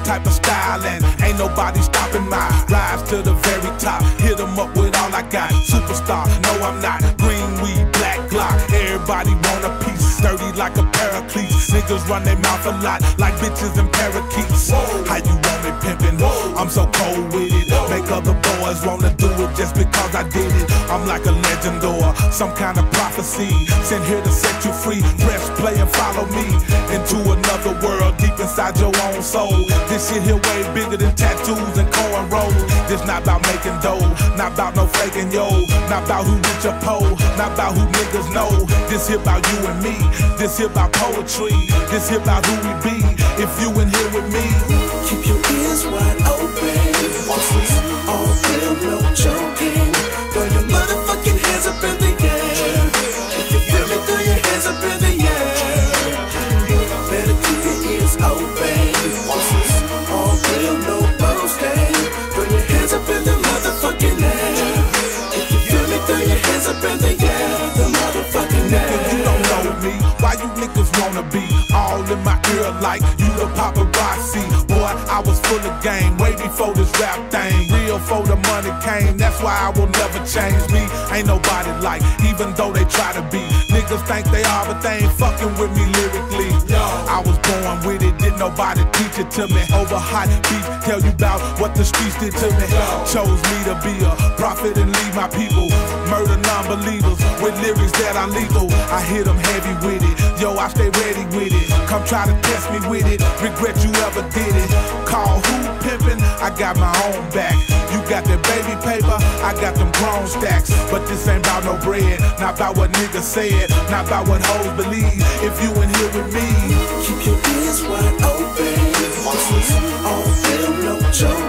type of style, and ain't nobody stopping my rise to the very top. Hit 'em up with all I got. Superstar, no I'm not. Green weed, black Glock. Everybody want a piece. Dirty like a paraclete. Niggas run their mouth a lot like bitches and parakeets. How you want me pimpin'? I'm so cold with it. Make other boys wanna do it just because I did it. I'm like a legend or some kind of prophecy. Sent here to set you free. Press play and follow me into another world deep inside your own soul. This shit here way bigger than tattoos and cornrows. This not about making dough, not about no faking yo, not about who rich or poor, not about who niggas know. This here about you and me. This here about poetry. This here about who we be. If you in here with me, keep your ears wide open. This is all real, no joking. Throw your motherfucking hands up in the air. If you feel me, throw your hands up in the air. Better keep your ears open. This is all real, no boasting. Throw your hands up in the motherfucking air. If you feel me, throw your hands up in the air. The motherfucking air. nigga, you don't know me. Why you niggas wanna be all in my ear like you the paparazzi? Boy, I was full of game way before this rap thing. Real for the money came, that's why I will never change me. Ain't nobody like, even though they try to be. Niggas think they are, but they ain't fucking with me lyrically. I was born with it, didn't nobody teach it to me. Over hot beef, tell you about what the streets did to me. Chose me to be a prophet and lead my people. Murder non-believers with lyrics that are lethal. I hit them heavy with it, yo, I stay ready with it. Come try to test me with it, regret you ever did it. Call who pimpin', I got my own back. You got that baby paper, I got them grown stacks. But this ain't about no bread, not about what niggas said, not about what hoes believe. If you in here with me, keep your ears wide open. This is all real, no joke.